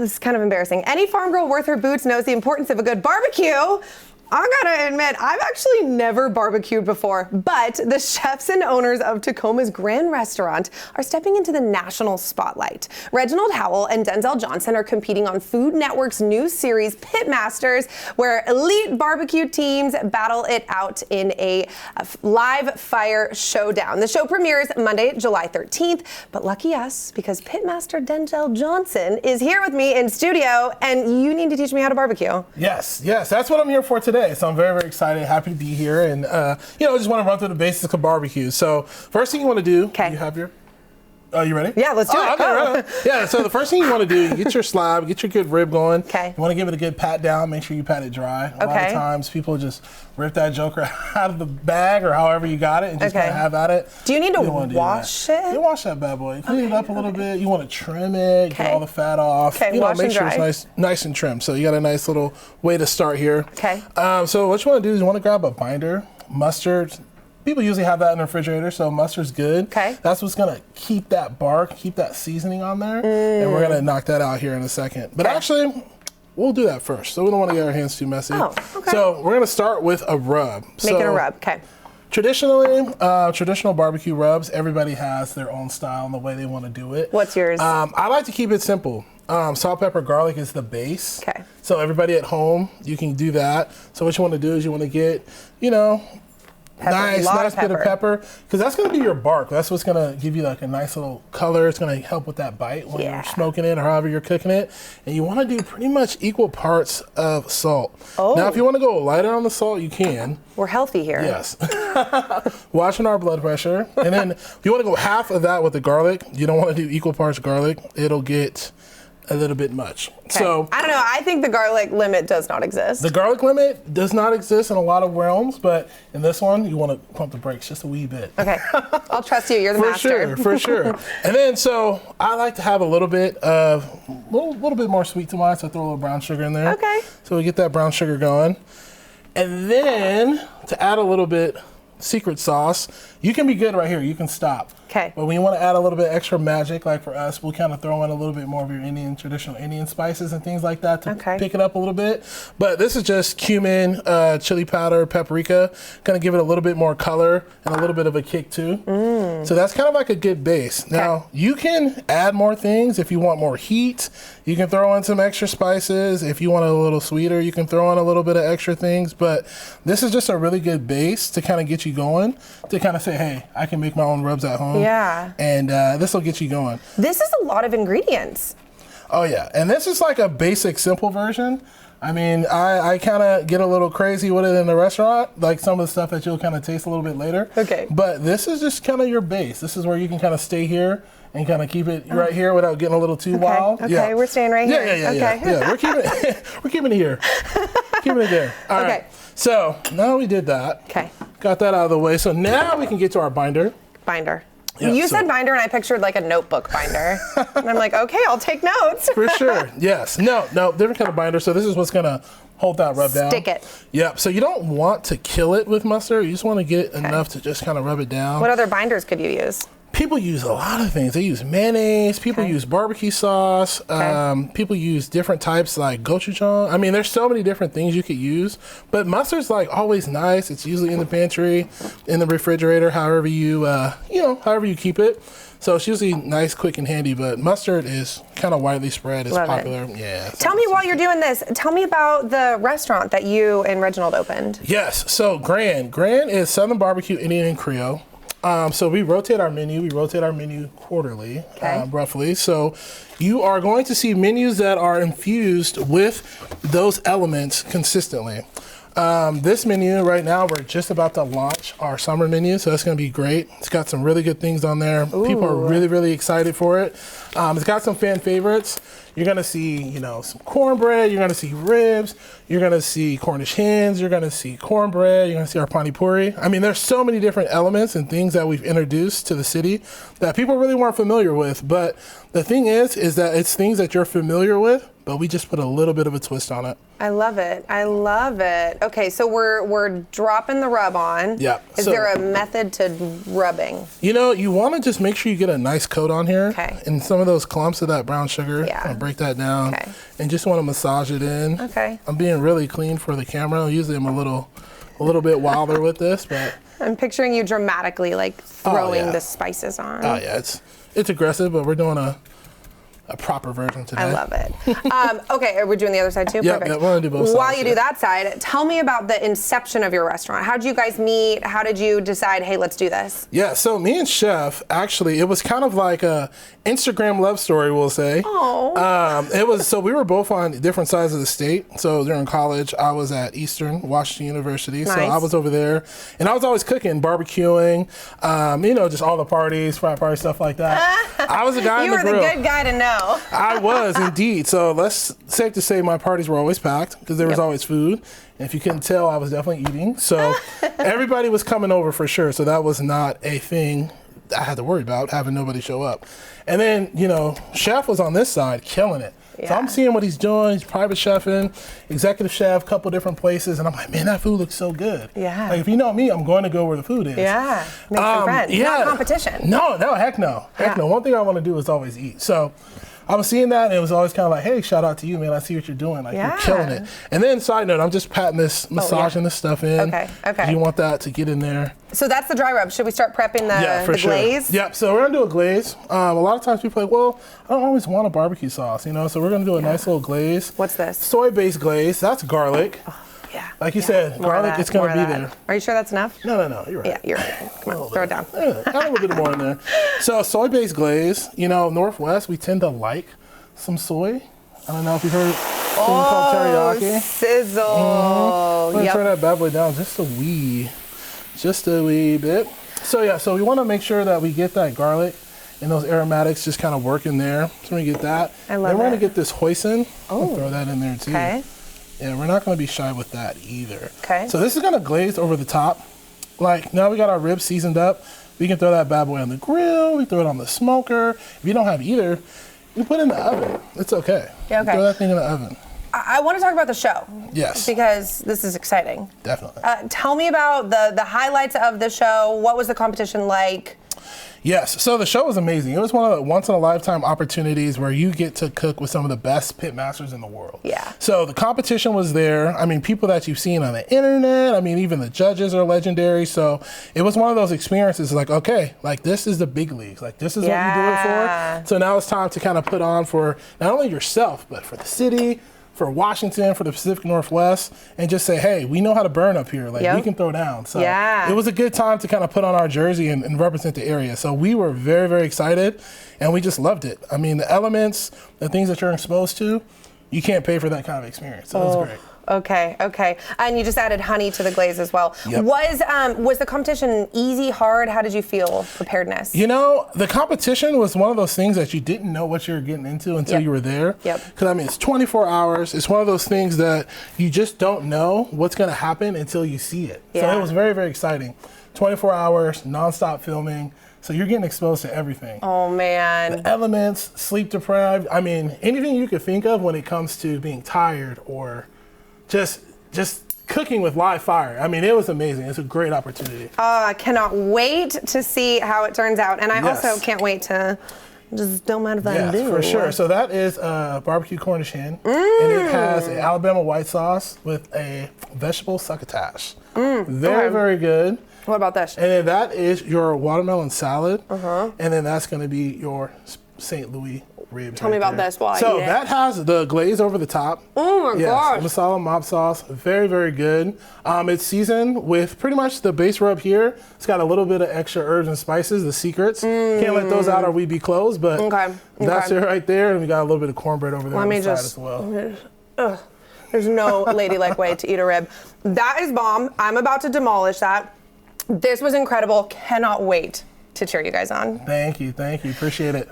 this is kind of embarrassing. Any farm girl worth her boots knows the importance of a good barbecue. I gotta admit, I've actually never barbecued before, but the chefs and owners of Tacoma's Grann Restaurant are stepping into the national spotlight. Reginald Howell and Denzel Johnson are competing on Food Network's new series, Pitmasters, where elite barbecue teams battle it out in a live fire showdown. The show premieres Monday, July 13th, but lucky us, because Pitmaster Denzel Johnson is here with me in studio, and you need to teach me how to barbecue. Yes, that's what I'm here for today. So I'm very, very excited, happy to be here, and just want to run through the basics of barbecue. So first thing you want to do, you have your, you ready? Yeah, let's do it. Okay, right. Yeah, so the first thing you want to do, you get your slab, get your good rib going. Okay. You want to give it a good pat down, make sure you pat it dry. A lot of times people just rip that joker out of the bag or however you got it and just kind of have at it. Do you need to wash it? You wash that bad boy. Clean it up a little bit. You want to trim it, get all the fat off. Okay, wash make and sure dry. it's nice and trim. So you got a nice little way to start here. Okay. So what you want to do is you want to grab a binder, mustard. People usually have that in the refrigerator, so mustard's good. Okay. That's what's gonna keep that bark, keep that seasoning on there, and we're gonna knock that out here in a second. But actually, we'll do that first, so we don't want to get our hands too messy. Oh, okay. So we're gonna start with a rub. Making a rub, okay. Traditionally, traditional barbecue rubs, everybody has their own style and the way they want to do it. What's yours? I like to keep it simple. Salt, pepper, garlic is the base. Okay. So everybody at home, you can do that. So what you want to do is you want to get, nice bit of pepper, because that's going to be your bark. That's what's going to give you like a nice little color. It's going to help with that bite when you're smoking it or however you're cooking it. And you want to do pretty much equal parts of salt. Oh. Now, if you want to go lighter on the salt, you can. We're healthy here. Yes. Watching our blood pressure. And then if you want to go half of that with the garlic, you don't want to do equal parts garlic. It'll get a little bit much. Okay. So I don't know. I think the garlic limit does not exist. The garlic limit does not exist in a lot of realms, but in this one, you want to pump the brakes just a wee bit. Okay. I'll trust you. You're the master. For sure. And then, so I like to have a little bit more sweet to mine, so I throw a little brown sugar in there. Okay. So we get that brown sugar going. And then to add a little bit secret sauce, you can be good right here. You can stop. Okay. But when you want to add a little bit extra magic, like for us, we'll kind of throw in a little bit more of your traditional Indian spices and things like that to pick it up a little bit. But this is just cumin, chili powder, paprika, kind of give it a little bit more color and a little bit of a kick too. So that's kind of like a good base. Now, you can add more things if you want more heat. You can throw in some extra spices. If you want it a little sweeter, you can throw in a little bit of extra things. But this is just a really good base to kind of get you going, to kind of say, hey, I can make my own rubs at home. Yeah. And this will get you going. This is a lot of ingredients. Oh, yeah. And this is like a basic, simple version. I mean, I kind of get a little crazy with it in the restaurant, like some of the stuff that you'll kind of taste a little bit later. Okay. But this is just kind of your base. This is where you can kind of stay here and kind of keep it right here without getting a little too wild. Okay, we're staying right here. Yeah. We're keeping it here. Keeping it there. All right. So now we did that. Okay. Got that out of the way. So now we can get to our binder. Binder. Yeah, you said binder, and I pictured like a notebook binder. And I'm like, okay, I'll take notes. For sure. Yes. No, different kind of binder. So this is what's going to hold that rub down. Stick it. Yep. So you don't want to kill it with mustard. You just want to get enough to just kind of rub it down. What other binders could you use? People use a lot of things. They use mayonnaise. People use barbecue sauce. People use different types like gochujang. I mean, there's so many different things you could use. But mustard's like always nice. It's usually in the pantry, in the refrigerator, however you, however you keep it. So it's usually nice, quick, and handy. But mustard is kind of widely spread. It's popular. Yeah. Tell me while you're doing this. Tell me about the restaurant that you and Reginald opened. Yes. So Grann is Southern barbecue, Indian, and Creole. So we rotate our menu. We rotate our menu quarterly, roughly. So you are going to see menus that are infused with those elements consistently. This menu right now, we're just about to launch our summer menu, so that's going to be great. It's got some really good things on there. Ooh. People are really, really excited for it. It's got some fan favorites. You're going to see, some cornbread. You're going to see ribs. You're going to see Cornish hens. You're going to see cornbread. You're going to see our pani puri. I mean, there's so many different elements and things that we've introduced to the city that people really weren't familiar with. But the thing is that it's things that you're familiar with, but we just put a little bit of a twist on it. I love it. I love it. Okay, so we're dropping the rub on. Yeah. Is there a method to rubbing? You know, you want to just make sure you get a nice coat on here. Okay. And some of those clumps of that brown sugar. Yeah. I'll break that down. Okay. And just want to massage it in. Okay. I'm being really clean for the camera. Usually I'm a little bit wilder with this, but I'm picturing you dramatically like throwing the spices on. Oh yeah, it's aggressive, but we're doing a proper version today. I love it. Okay, are we doing the other side too? Yeah, Perfect. yeah, we're gonna do both sides. While you do that side, tell me about the inception of your restaurant. How did you guys meet? How did you decide, hey, let's do this? Yeah, so me and Chef, actually, it was kind of like a Instagram love story, we'll say. Oh. It was, so we were both on different sides of the state. So during college, I was at Eastern Washington University. Nice. So I was over there, and I was always cooking, barbecuing, you know, just all the parties, frat parties, stuff like that. I was a guy in the grill. You were the good guy to know. I was indeed. So safe to say my parties were always packed because there was always food. And if you couldn't tell, I was definitely eating. So everybody was coming over for sure. So that was not a thing I had to worry about, having nobody show up. And then, you know, Chef was on this side killing it. Yeah. So I'm seeing what he's doing. He's private chefing, executive chef, couple different places. And I'm like, man, that food looks so good. Yeah. Like, if you know me, I'm going to go where the food is. Yeah. Make some friends. Yeah. Not competition. No, heck no. Heck no. One thing I want to do is always eat. So I was seeing that, and it was always kind of like, hey, shout out to you, man. I see what you're doing. Like, you're killing it. And then, side note, I'm just patting this, massaging this stuff in. Okay. You want that to get in there. So that's the dry rub. Should we start prepping the glaze? Yep, so we're going to do a glaze. A lot of times people are like, well, I don't always want a barbecue sauce, you know? So we're going to do a nice little glaze. What's this? Soy-based glaze. That's garlic. Yeah. Like you said, garlic is going to be there. Are you sure that's enough? No, you're right. Yeah, you're right. Come on, throw it down. Yeah, add a little bit more in there. So soy-based glaze, you know, Northwest, we tend to like some soy. I don't know if you've heard something called teriyaki. Sizzle. I'm going to turn that bad boy down just a wee bit. So yeah, so we want to make sure that we get that garlic and those aromatics just kind of work in there. So we get that. I love it. Then we're going to get this hoisin. Oh. Throw that in there too. Okay. Yeah, we're not going to be shy with that either. Okay. So this is going to glaze over the top. Like, now we got our ribs seasoned up. We can throw that bad boy on the grill. We throw it on the smoker. If you don't have either, you put it in the oven. It's okay. Yeah, okay. Throw that thing in the oven. I want to talk about the show. Yes. Because this is exciting. Definitely. Tell me about the highlights of the show. What was the competition like? Yes, so the show was amazing. It was one of the once-in-a-lifetime opportunities where you get to cook with some of the best pitmasters in the world. Yeah. So the competition was there. I mean, people that you've seen on the internet. I mean, even the judges are legendary. So it was one of those experiences like, okay, like this is the big leagues. Like this is what you do it for. So now it's time to kind of put on for not only yourself, but for the city, for Washington, for the Pacific Northwest, and just say, hey, we know how to burn up here. Like, we can throw down. So it was a good time to kind of put on our jersey and represent the area. So we were very, very excited, and we just loved it. I mean, the elements, the things that you're exposed to, you can't pay for that kind of experience. So it was great. Okay. And you just added honey to the glaze as well. Yep. Was the competition easy, hard? How did you feel preparedness? You know, the competition was one of those things that you didn't know what you were getting into until you were there. Yep. Because, I mean, it's 24 hours. It's one of those things that you just don't know what's going to happen until you see it. Yeah. So it was very, very exciting. 24 hours, nonstop filming. So you're getting exposed to everything. Oh, man. The elements, sleep deprived. I mean, anything you could think of when it comes to being tired or just cooking with live fire. I mean, it was amazing. It's a great opportunity. I cannot wait to see how it turns out. And I also can't wait to just film out of that. Yes, for sure. So that is barbecue Cornish hen. And it has an Alabama white sauce with a vegetable succotash. Very, very good. What about this? And then that is your watermelon salad. And then that's going to be your St. Louis ribs. Tell me about this while I So eat it. that has the glaze over the top. Oh my gosh. Masala mop sauce, very, very good. It's seasoned with pretty much the base rub here. It's got a little bit of extra herbs and spices, the secrets. Can't let those out or we'd be closed, but that's it right there. And we got a little bit of cornbread over there on the side as well. There's no ladylike way to eat a rib. That is bomb. I'm about to demolish that. This was incredible. Cannot wait to cheer you guys on. Thank you. Appreciate it.